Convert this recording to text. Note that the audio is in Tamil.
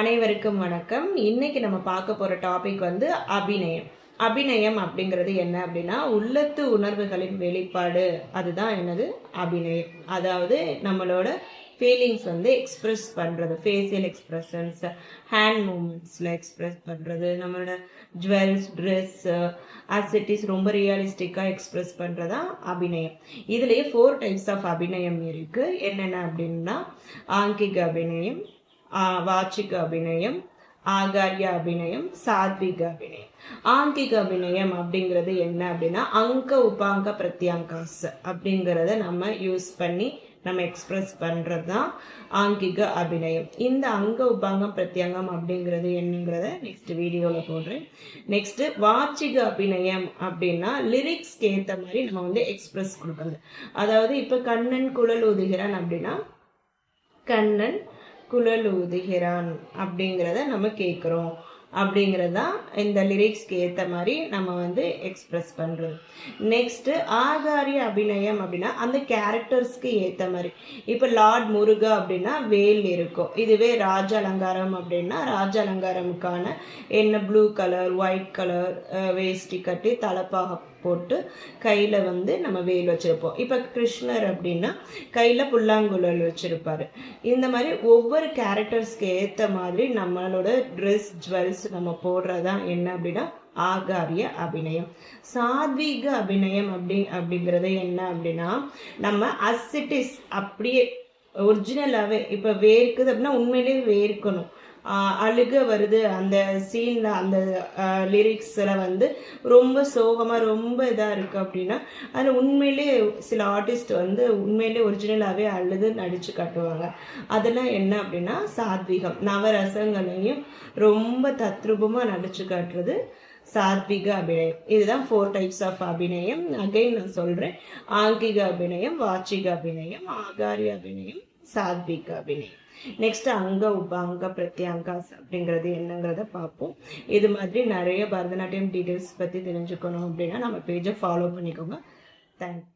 அனைவருக்கும் வணக்கம். இன்னைக்கு நம்ம பார்க்க போற டாபிக் வந்து அபிநயம். அபிநயம் அப்படிங்கிறது என்ன அப்படின்னா, உள்ளத்து உணர்வுகளின் வெளிப்பாடு. அதுதான் என்னது அபிநயம். அதாவது நம்மளோட ஃபீலிங்ஸ் வந்து எக்ஸ்பிரஸ் பண்றது, ஃபேஷியல் எக்ஸ்பிரஷன்ஸ், ஹேண்ட் மூமெண்ட்ஸ்ல எக்ஸ்பிரஸ் பண்றது, நம்மளோட ஜுவல்ஸ், ட்ரெஸ், ஆக்டிவிட்டிஸ் ரொம்ப ரியலிஸ்டிக்கா எக்ஸ்பிரஸ் பண்றதா அபிநயம். இதுலயே 4 டைப்ஸ் ஆஃப் அபிநயம் இருக்கு. என்னென்ன அப்படின்னா, ஆங்கிக அபிநயம், வாச்சிக அபிநயம், ஆகாரிய அபிநயம், சாத்விக அபிநயம். ஆங்கிக அபிநயம் அப்படிங்கிறது என்ன அப்படின்னா, அங்க உபாங்க பிரத்யங்காஸ் அப்படிங்கிறத நம்ம யூஸ் பண்ணி நம்ம எக்ஸ்பிரஸ் பண்றது தான் ஆங்கிக அபிநயம். இந்த அங்க உபாங்கம் பிரத்யங்கம் அப்படிங்கிறது என்னங்கிறத நெக்ஸ்ட் வீடியோல போடுறேன். நெக்ஸ்ட் வாச்சிக அபிநயம் அப்படின்னா லிரிக்ஸ்க்கு ஏற்ற மாதிரி நம்ம வந்து எக்ஸ்பிரஸ் கொடுக்கறது. அதாவது இப்ப கண்ணன் குழல் ஊதுகிறான் அப்படின்னா, கண்ணன் குழல் ஊதுகிறான் அப்படிங்கிறத நம்ம கேட்குறோம் அப்படிங்கிறதா இந்த லிரிக்ஸ்க்கு ஏற்ற மாதிரி நம்ம வந்து எக்ஸ்பிரஸ் பண்ணுறது. நெக்ஸ்ட்டு ஆகாரிய அபிநயம் அப்படின்னா அந்த கேரக்டர்ஸ்க்கு ஏற்ற மாதிரி. இப்போ லார்ட் முருகா அப்படின்னா வேல் இருக்கும். இதுவே ராஜ அலங்காரம் அப்படின்னா ராஜ அலங்காரமுக்கான என்ன ப்ளூ கலர், ஒயிட் கலர் வேஷ்டி கட்டி தலைப்பாக போட்டு கையில் வந்து நம்ம வேல் வச்சுருப்போம். இப்போ கிருஷ்ணர் அப்படின்னா கையில் புல்லாங்குழல் வச்சுருப்பாரு. இந்த மாதிரி ஒவ்வொரு கேரக்டர்ஸ்க்கு ஏற்ற மாதிரி நம்மளோட ட்ரெஸ், ஜுவல்ஸ் நம்ம போடுறதான் என்ன அப்படின்னா ஆகாரிய அபிநயம். சாத்வீக அபிநயம் அப்படிங்கிறது என்ன அப்படின்னா, நம்ம அசிட்டிஸ் அப்படியே ஒரிஜினலாகவே இப்போ வேர்க்குது அப்படின்னா உண்மையிலேயே வேர்க்கணும். அழுக வருது அந்த சீன்ல, அந்த லிரிக்ஸ்ல வந்து ரொம்ப சோகமா ரொம்ப இதா இருக்கு அப்படின்னா அதில் உண்மையிலே சில ஆர்டிஸ்ட் வந்து உண்மையிலே ஒரிஜினலாகவே அழுது நடிச்சு காட்டுவாங்க. அதெல்லாம் என்ன அப்படின்னா சாத்விகம். நவரசங்களையும் ரொம்ப தத்ரூபமா நடிச்சு காட்டுறது சாத்விக அபிநயம். இதுதான் 4 டைப்ஸ் ஆஃப் அபிநயம். அகைன் நான் சொல்றேன், ஆங்கிக அபிநயம், வாச்சிக அபிநயம், ஆகாரிய அபிநயம், சாத்விக அபிநயம். நெக்ஸ்ட் அங்க உபாங்க பிரத்யங்காஸ் அப்படிங்கிறது என்னங்கிறத பார்ப்போம். இது மாதிரி நிறைய பரதநாட்டியம் டீடைல்ஸ் பற்றி தெரிஞ்சுக்கணும் அப்படின்னா நம்ம பேஜை ஃபாலோ பண்ணிக்கோங்க. தேங்க்யூ.